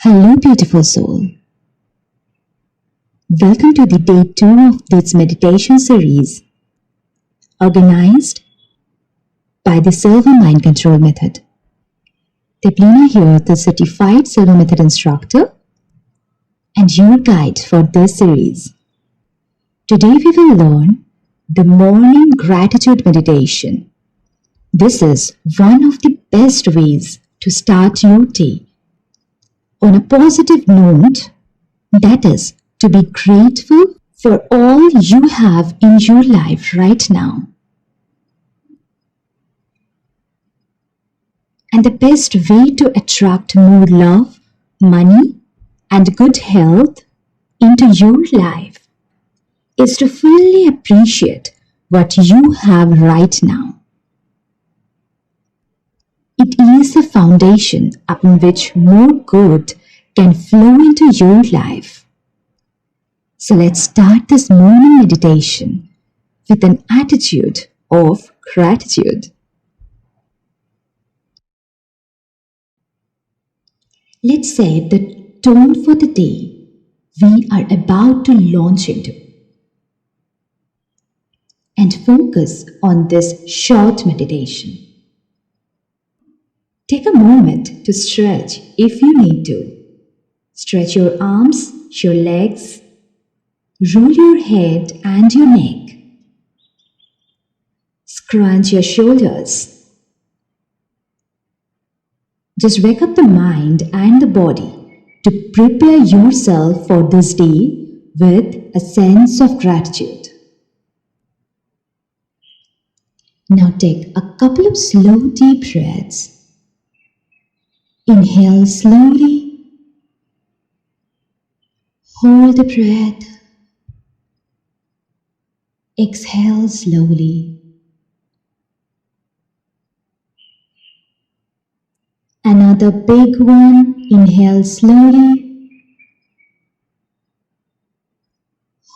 Hello, beautiful soul. Welcome to the day 2 of this meditation series, organized by the Silva Mind Control Method. Deepening here, the certified Silva Method instructor and your guide for this series. Today we will learn the morning gratitude meditation. This is one of the best ways to start your day on a positive note, that is, to be grateful for all you have in your life right now. And the best way to attract more love, money, and good health into your life is to fully appreciate what you have right now. It is the foundation upon which more good can flow into your life. So let's start this morning meditation with an attitude of gratitude. Let's set the tone for the day we are about to launch into and focus on this short meditation. Take a moment to stretch if you need to. Stretch your arms, your legs, roll your head and your neck. Scrunch your shoulders. Just wake up the mind and the body to prepare yourself for this day with a sense of gratitude. Now take a couple of slow deep breaths. Inhale slowly, hold the breath, exhale slowly. Another big one, inhale slowly,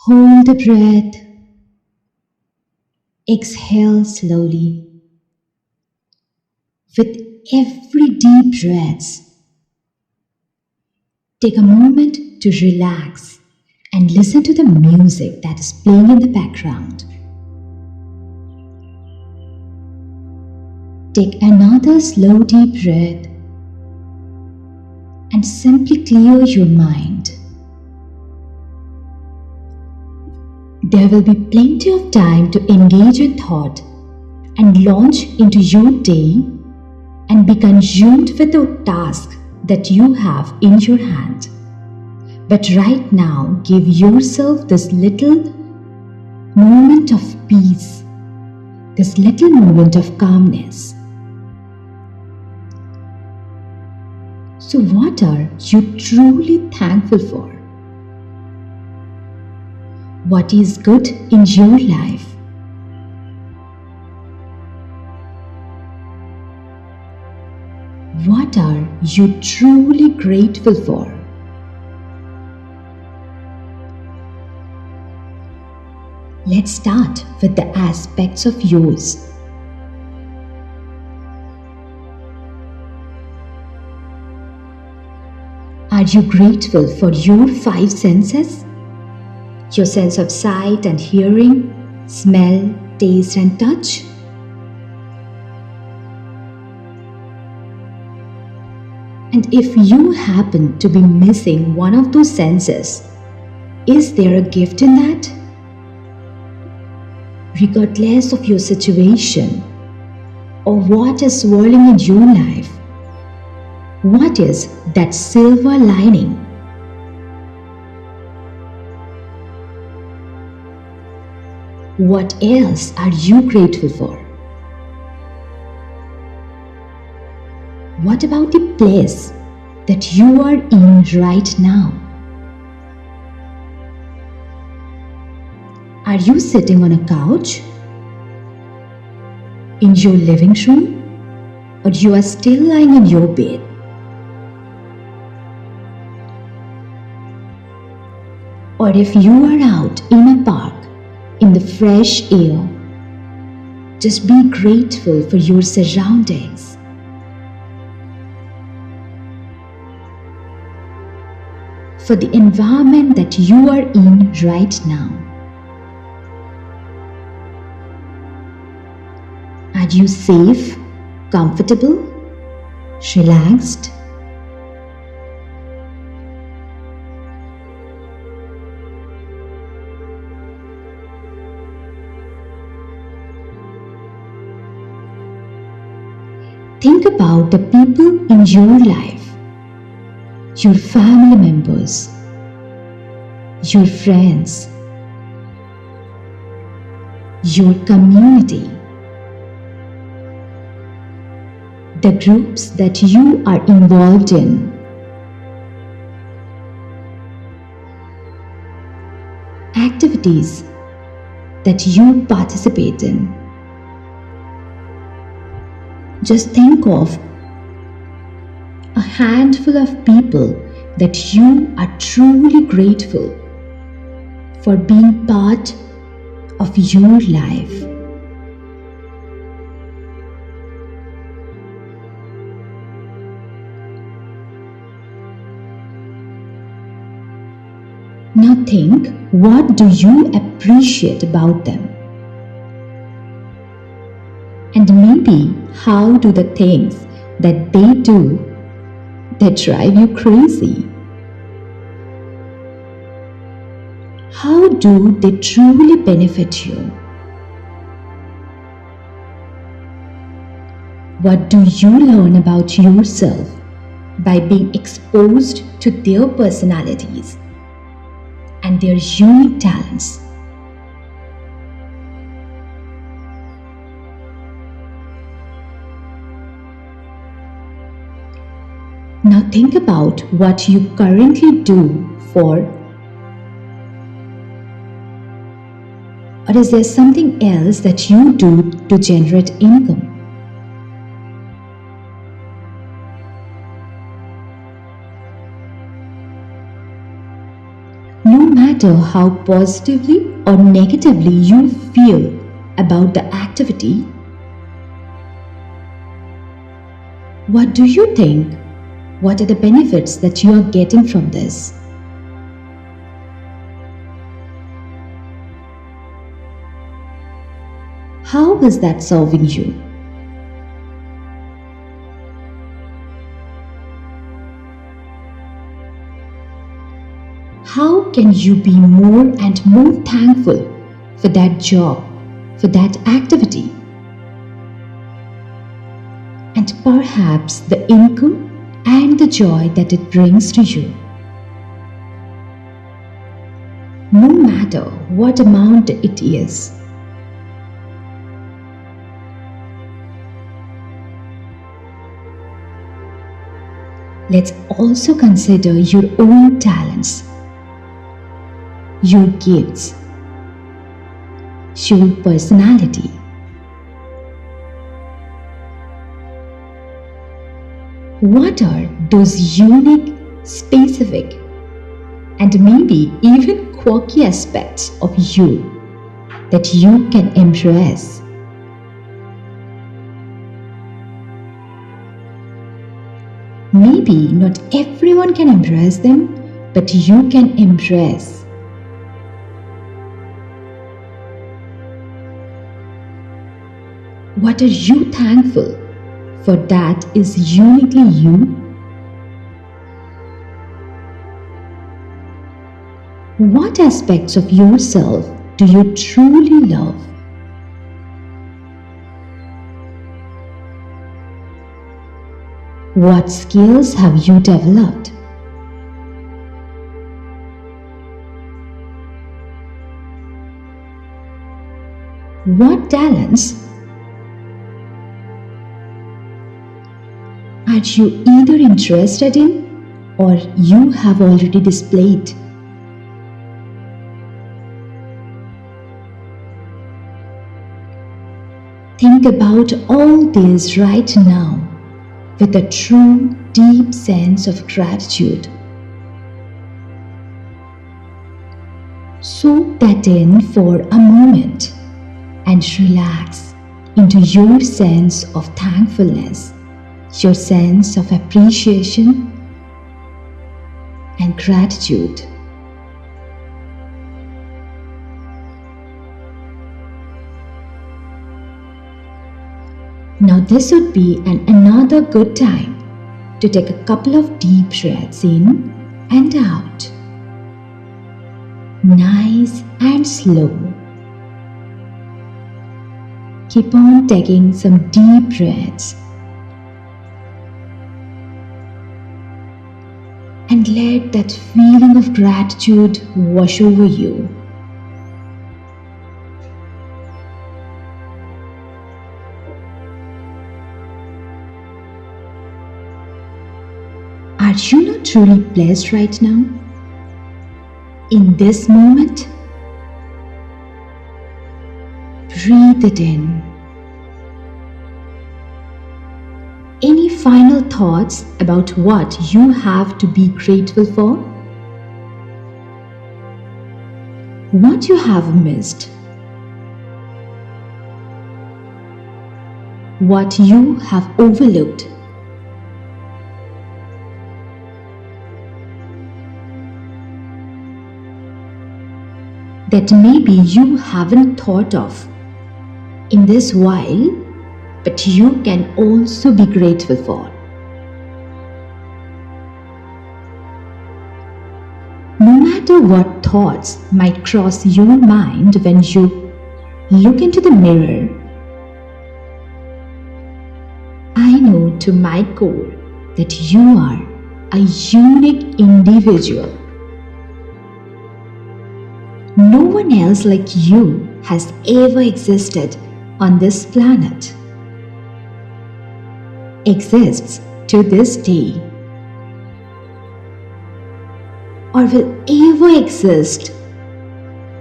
hold the breath, exhale slowly. With every deep breath, take a moment to relax and listen to the music that is playing in the background. Take another slow deep breath and simply clear your mind. There will be plenty of time to engage in thought and launch into your day and be consumed with the task that you have in your hand. But right now, give yourself this little moment of peace, this little moment of calmness. So what are you truly thankful for? What is good in your life? What are you truly grateful for? Let's start with the aspects of yours. Are you grateful for your 5 senses? Your sense of sight and hearing, smell, taste and touch? And if you happen to be missing one of those senses, is there a gift in that? Regardless of your situation or what is swirling in your life, what is that silver lining? What else are you grateful for? What about the place that you are in right now? Are you sitting on a couch? In your living room? Or you are still lying in your bed? Or if you are out in a park, in the fresh air, just be grateful for your surroundings. for the environment that you are in right now. Are you safe, comfortable, relaxed? Think about the people in your life, your family members, your friends, your community, the groups that you are involved in. Activities that you participate in. Just think of a handful of people that you are truly grateful for being part of your life. Now think, what do you appreciate about them? And maybe how do the things that they do that drive you crazy? How do they truly benefit you? What do you learn about yourself by being exposed to their personalities and their unique talents? Now think about what you currently do or is there something else that you do to generate income? No matter how positively or negatively you feel about the activity, what do you think? What are the benefits that you are getting from this? How is that serving you? How can you be more and more thankful for that job, for that activity? And perhaps the income and the joy that it brings to you. No matter what amount it is. Let's also consider your own talents, your gifts, your personality. What are those unique, specific, and maybe even quirky aspects of you that you can embrace? Maybe not everyone can embrace them, but you can embrace. What are you thankful for that is uniquely you? What aspects of yourself do you truly love? What skills have you developed? What talents are you either interested in or you have already displayed? Think about all this right now with a true, deep sense of gratitude. Soak that in for a moment and relax into your sense of thankfulness, your sense of appreciation, and and gratitude. Now this would be another good time to take a couple of deep breaths in and out. Nice and slow. Keep on taking some deep breaths. And let that feeling of gratitude wash over you. Are you not truly blessed right now? In this moment? Breathe it in. Any final thoughts about what you have to be grateful for? What you have missed? What you have overlooked? That maybe you haven't thought of in this while, but you can also be grateful for. No matter what thoughts might cross your mind when you look into the mirror, I know to my core that you are a unique individual. No one else like you has ever existed on this planet, exists to this day, or will ever exist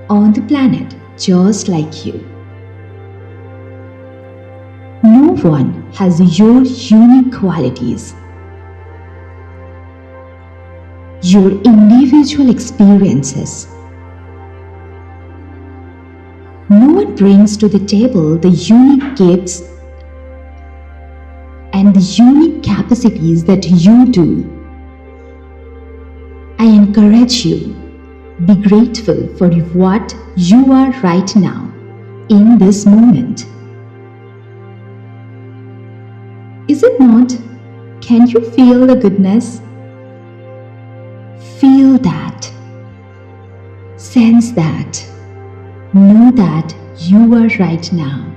on the planet just like you. No one has your unique qualities, your individual experiences. No one brings to the table the unique gifts and the unique capacities that you do. I encourage you, be grateful for what you are right now, in this moment. Is it not? Can you feel the goodness? Feel that. Sense that. Know that you are right now.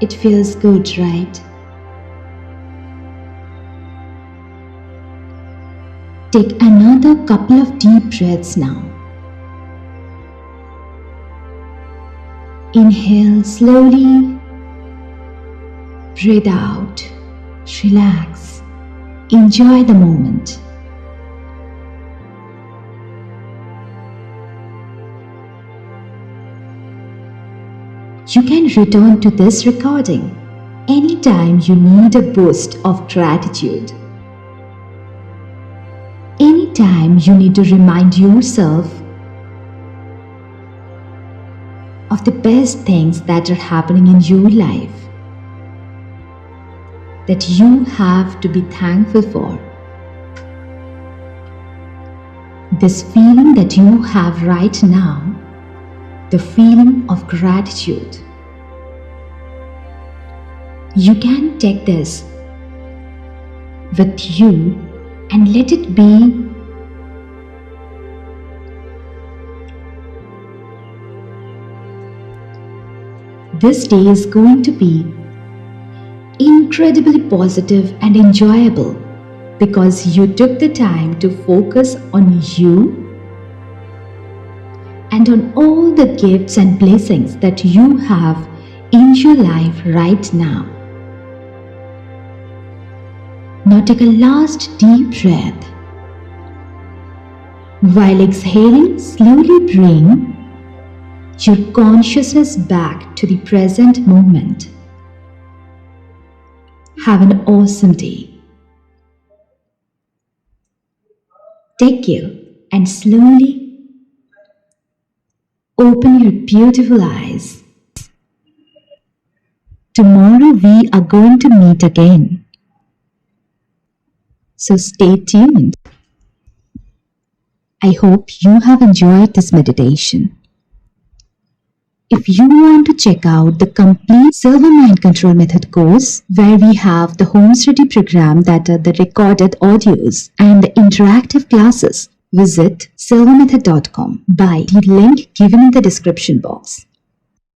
It feels good, right? Take another couple of deep breaths now. Inhale slowly. Breathe out. Relax. Enjoy the moment. You can return to this recording anytime you need a boost of gratitude. Anytime you need to remind yourself of the best things that are happening in your life, that you have to be thankful for. This feeling that you have right now, the feeling of gratitude. You can take this with you and let it be this day is going to be incredibly positive and enjoyable because you took the time to focus on you and on all the gifts and blessings that you have in your life right now. Now take a last deep breath. While exhaling, slowly bring your consciousness back to the present moment. Have an awesome day. Take care and slowly open your beautiful eyes. Tomorrow we are going to meet again. So stay tuned. I hope you have enjoyed this meditation. If you want to check out the complete Silva Mind Control Method course, where we have the home study program that are the recorded audios and the interactive classes, visit silvamethod.com by the link given in the description box.